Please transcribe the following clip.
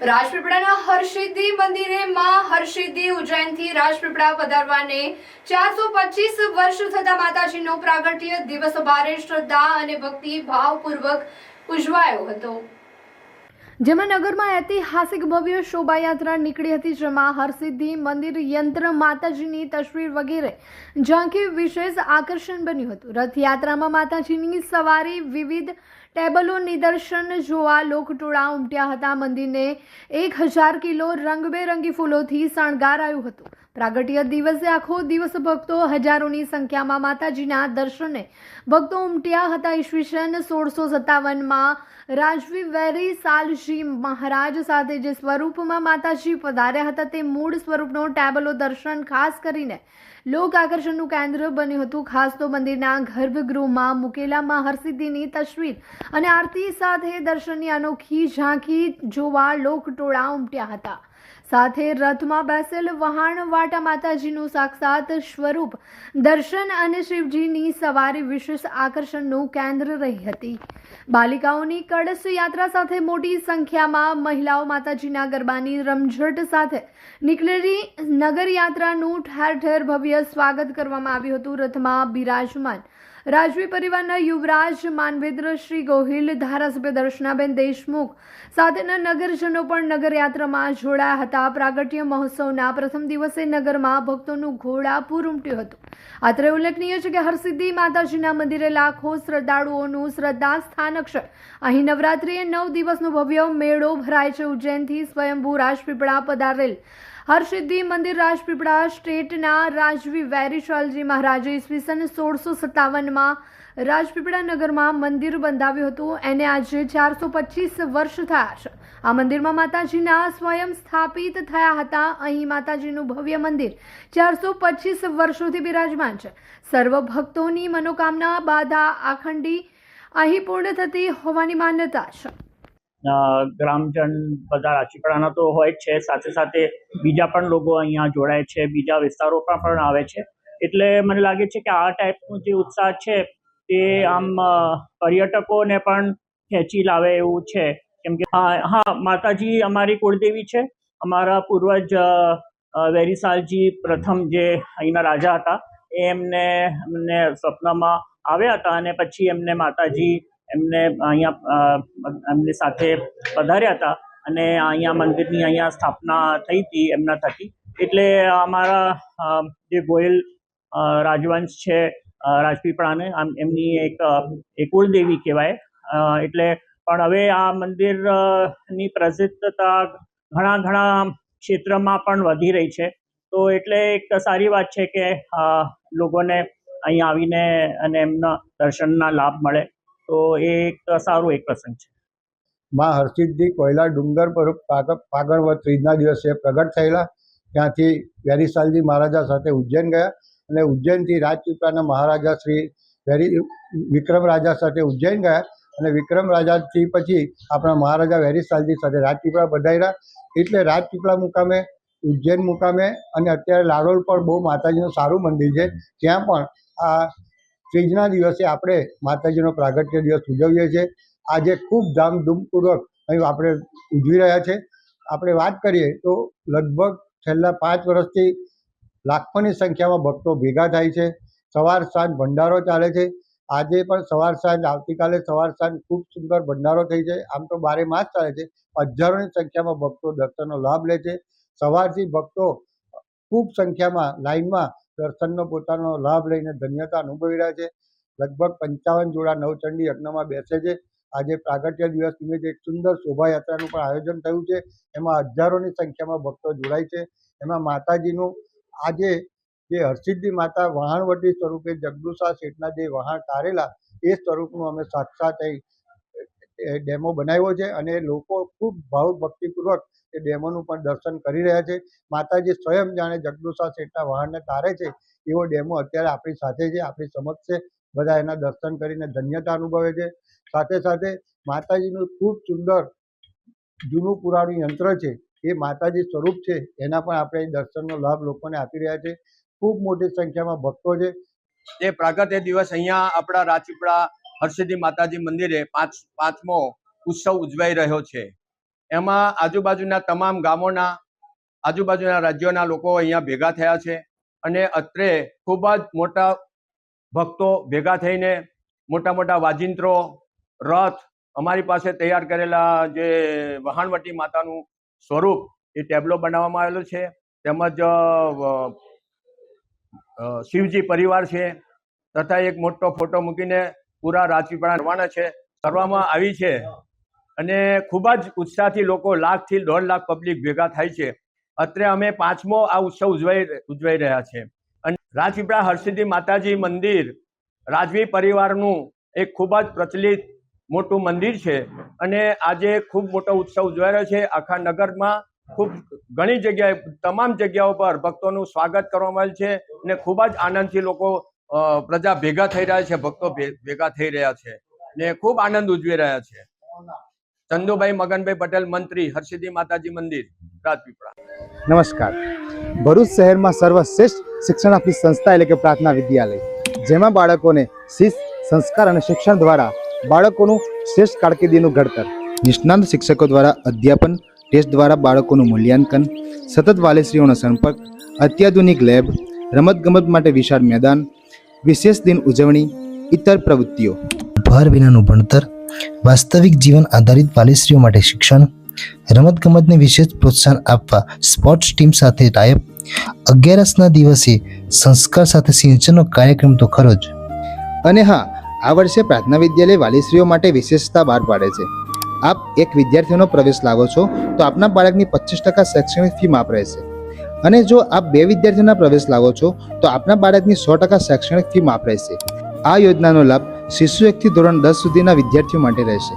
રાજપીપળાના હરસિદ્ધિ મંદિરે માં હરસિદ્ધિ ઉજ્જૈનથી રાજપીપળા પધારવાને 425 વર્ષ થતા માતાજીનો પ્રાગટ્ય દિવસ ભારે શ્રદ્ધા અને ભક્તિ ભાવપૂર્વક ઉજવાયો હતો, જેમાં નગરમાં ઐતિહાસિક ભવ્ય શોભાયાત્રા નીકળી હતી, જેમાં હરસિદ્ધિ મંદિર યંત્ર માતાજીની તસવીર વગેરે ઝાંખી વિશેષ આકર્ષણ બન્યું હતું। રથયાત્રામાં માતાજીની સવારી, વિવિધ ટેબલો નિદર્શન જોવા લોકટોળા ઉમટ્યા હતા। મંદિરને 1000 કિલો રંગબેરંગી ફૂલોથી શણગારાયું હતું। પ્રાગટ્ય દિવસે આખો દિવસ ભક્તો હજારોની સંખ્યામાં માતાજીના દર્શને ભક્તો ઉમટ્યા હતા। ઈસવીસન 1657માં રાજવી વેરી સાલજી મહારાજ સાથે જે સ્વરૂપમાં માતાજી પધાર્યા હતા તે મૂળ સ્વરૂપનો ટેબલો દર્શન ખાસ કરીને લોક આકર્ષણનું કેન્દ્ર બન્યું હતું। ખાસ તો મંદિરના ગર્ભગૃહમાં મૂકેલા માં હરસિદ્ધિની તસવીર અને આરતી સાથે દર્શનની અનોખી ઝાંખી જોવા લોકટોળા ઉમટ્યા હતા। સાથે રથમાં બેસેલ વહાણવાટા માતાજીનું સાક્ષાત સ્વરૂપ દર્શન અને શિવજીની સવારી વિશેષ આકર્ષણનું કેન્દ્ર રહી હતી। બાલિકાઓની કળશ યાત્રા સાથે મોટી સંખ્યામાં મહિલાઓ માતાજીના ગરબાની રમઝટ સાથે નીકળેલી નગરયાત્રાનું ઠેર ઠેર ભવ્ય સ્વાગત કરવામાં આવ્યું હતું। રથમાં બિરાજમાન રાજવી પરિવારના યુવરાજ માનવેન્દ્ર શ્રી ગોહિલ, ધારાસભ્ય દર્શનાબેન દેશમુખ સાથેના નગરજનો પણ નગરયાત્રામાં જોડાયા હતા। પ્રાગટ્ય મહોત્સવના પ્રથમ દિવસે નગરમાં ભક્તોનું ઘોડાપૂર ઉમટ્યું હતું। અત્રે ઉલ્લેખનીય છે કે હરસિદ્ધિ માતાજીના મંદિરે લાખો શ્રદ્ધાળુઓનું શ્રદ્ધા સ્થાનક છે। અહીં નવરાત્રિએ 9 દિવસનો ભવ્ય મેળો ભરાય છે। ઉજ્જૈનથી સ્વયંભૂ રાજપીપળા પધારેલ હરસિદ્ધિ મંદિર રાજપીપળા સ્ટેટના રાજવી વેરીશાલજી મહારાજે ઈસવીસન 1657માં રાજપીપળા નગરમાં મંદિર બંધાવ્યું હતું। એને આજે 425 વર્ષ થયા છે। આ મંદિરમાં માતાજીના સ્વયં સ્થાપિત થયા હતા। અહીં માતાજીનું ભવ્ય મંદિર 425 વર્ષોથી બિરાજમાન છે। સર્વ ભક્તોની મનોકામના બાધા આખંડી અહીં પૂર્ણ થતી હોવાની માન્યતા છે। ગ્રામજન બધા રાજપીપળાના તો હોય જ છે, સાથે સાથે બીજા પણ લોકો અહીંયા જોડાય છે, બીજા વિસ્તારો પણ આવે છે। એટલે મને લાગે છે કે આ ટાઈપનું જે ઉત્સાહ છે તે આમ પર્યટકોને પણ ખેંચી લાવે એવું છે। કેમ કે હા, માતાજી અમારી કુળદેવી છે। અમારા પૂર્વજ વેરીસાલજી પ્રથમ જે અહીંના રાજા હતા એ એમને સ્વપ્નમાં આવ્યા હતા અને પછી એમને માતાજી એમની સાથે પધાર્યા હતા અને અહીંયા મંદિરની અહીંયા સ્થાપના થઈ હતી એમના થકી। એટલે અમારા જે ગોયલ રાજવંશ છે રાજપીપળાને એમની એક કુળદેવી કહેવાય। એટલે પણ હવે આ મંદિરની પ્રસિદ્ધતા ઘણા ક્ષેત્રમાં પણ વધી રહી છે। તો એટલે એક સારી વાત છે કે લોકોને અહીં આવીને અને એમના દર્શનના લાભ મળે, તો એ એક સારું એક પ્રસંગ છે। માં હરસિદ્ધિ કોયલા ડુંગર પર પાગણવત ત્રીજના દિવસે પ્રગટ થયેલા। ત્યાંથી વેરીસાલજી મહારાજા સાથે ઉજ્જૈન ગયા અને ઉજ્જૈનથી રાજપીપળાના મહારાજા શ્રી વિક્રમ રાજા સાથે ઉજ્જૈન ગયા અને વિક્રમ રાજાથી પછી આપણા મહારાજા વેરીસાલજી સાથે રાજપીપળા પધાર્યા। એટલે રાજપીપળા મુકામે, ઉજ્જૈન મુકામે અને અત્યારે લાડોલ પર બહુ માતાજીનું સારું મંદિર છે, ત્યાં પણ આ ત્રીજના દિવસે આપણે માતાજીનો પ્રાગટ્ય દિવસ ઉજવીએ છીએ। આજે ખૂબ ધામધૂમપૂર્વક અહીં આપણે ઉજવી રહ્યા છે। આપણે વાત કરીએ તો લગભગ છેલ્લા 5 વર્ષથી લાખોની સંખ્યામાં ભક્તો ભેગા થાય છે। સવાર સાંજ ભંડારો ચાલે છે। આજે પણ સવાર સાંજ, આવતીકાલે સવાર સાંજ ખૂબ સુંદર ભંડારો થઈ છે। આમ તો 12 માસ ચાલે છે। હજારોની સંખ્યામાં ભક્તો દર્શનનો લાભ લે છે। સવારથી ભક્તો ખૂબ સંખ્યામાં લાઇનમાં દર્શનનો પોતાનો લાભ લઈને ધન્યતા અનુભવી રહ્યા છે। લગભગ 55 જોડા નવચંડી યજ્ઞમાં બેસે છે। આજે પ્રાગટ્ય દિવસ નિમિત્તે એક સુંદર શોભાયાત્રાનું પણ આયોજન થયું છે। એમાં હજારોની સંખ્યામાં ભક્તો જોડાય છે। એમાં માતાજીનું આજે જે હરસિદ્ધિ માતા વહાણવટી સ્વરૂપે જગદુશા શેઠના જે વહાણ તારેલા એ સ્વરૂપનું અમે સાક્ષાત ડેમો બનાવ્યો છે અને લોકો ખૂબ ભાવભક્તિપૂર્વક એ ડેમોનું પણ દર્શન કરી રહ્યા છે। માતાજી સ્વયં જાણે જગદુશા શેઠના વહાણને તારે છે એવો ડેમો અત્યારે આપણી સાથે છે, આપણી સમક્ષ છે। બધા એના દર્શન કરીને ધન્યતા અનુભવે છે। સાથે સાથે માતાજીનું ખૂબ સુંદર જૂનું પુરાણું યંત્ર છે, એ માતાજી સ્વરૂપ છે, એના પણ આપણે દર્શનનો લાભ લોકોને આપી રહ્યા છે। ખૂબ મોટી સંખ્યામાં ભક્તો છે। એ પ્રાગટ્ય દિવસ અહીંયા આપણા રાજપીપળા હરસિદ્ધિ માતાજી મંદિરે પાંચમો ઉત્સવ ઉજવાઈ રહ્યો છે। એમાં આજુબાજુના તમામ ગામોના, આજુબાજુના રાજ્યોના લોકો અહીંયા ભેગા થયા છે અને અત્રે ખૂબ જ મોટા ભક્તો ભેગા થઈને મોટા મોટા વાજિંત્રો, રથ, અમારી પાસે તૈયાર કરેલા જે વહાણવટી માતાનું સ્વરૂપ એ ટેબ્લો બનાવવામાં આવેલો છે, તેમજ શિવજી પરિવાર છે તથા એક મોટો ફોટો મૂકીને પૂરા રાજપીપળા રવાના કરવામાં આવી છે અને ખૂબ જ ઉત્સાહથી લોકો 1,00,000 થી 1.5 લાખ પબ્લિક ભેગા થાય છે. અત્રે અમે 5મો આ ઉત્સવ ઉજવાઈ રહ્યા છે અને રાજપીપળા હરસિદ્ધિ માતાજી મંદિર રાજવી પરિવારનું એક ખૂબ જ પ્રચલિત મોટું મંદિર છે અને આજે ખૂબ મોટો ઉત્સવ ઉજવાઈ રહ્યો છે. આખા નગરમાં ખૂબ ઘણી જગ્યાએ, તમામ જગ્યાઓ પર ભક્તોનું સ્વાગત કરવામાં આવેલ છે અને ખૂબ જ આનંદથી લોકો, પ્રજા ભેગા થઈ રહ્યા છે, ભક્તો ભેગા થઈ રહ્યા છે ને ખૂબ આનંદ ઉજવી રહ્યા છે. ચંદુભાઈ મગનભાઈ પટેલ, મંત્રી, હરસિદ્ધિ માતાજી મંદિર, રાજપીપળા. નમસ્કાર. ભરૂચ શહેરમાં સર્વશ્રેષ્ઠ શિક્ષણ આપતી સંસ્થા એટલે કે પ્રાર્થના વિદ્યાલય, જેમાં બાળકોને શિસ્ત, સંસ્કાર અને શિક્ષણ દ્વારા બાળકોનું શ્રેષ્ઠ કારકિર્દીનું ઘડતર, નિષ્ણાત શિક્ષકો દ્વારા અધ્યાપન, ટેસ્ટ દ્વારા બાળકોનું મૂલ્યાંકન, સતત વાલીશ્રીઓનો સંપર્ક, અત્યાધુનિક લેબ, રમતગમત માટે વિશાળ મેદાન, વિશેષ દિન ઉજવણી, ઇતર પ્રવૃત્તિઓ, ભાર વિનાનું ભણતર, વાસ્તવિક જીવન આધારિત વાલીશ્રીઓ માટે શિક્ષણ, રમતગમતને વિશેષ પ્રોત્સાહન આપવા સ્પોર્ટ્સ ટીમ સાથે ટાઈઅપ, 11ના દિવસે સંસ્કાર સાથે સિંચનનો કાર્યક્રમ તો ખરો જ. અને હા, આ વર્ષે પ્રાર્થના વિદ્યાલય વાલીશ્રીઓ માટે વિશેષતા બહાર પાડે છે. આપ એક વિદ્યાર્થીનો પ્રવેશ લાવો છો તો આપના બાળકની 25% શૈક્ષણિક ફી માફ રહેશે અને જો આપ 2 વિદ્યાર્થીઓના પ્રવેશ લાવો છો તો આપના બાળકની 100% શૈક્ષણિક ફી માફ રહેશે. આ યોજનાનો લાભ શિશુ 1 થી ધોરણ 10 સુધીના વિદ્યાર્થીઓ માટે રહેશે.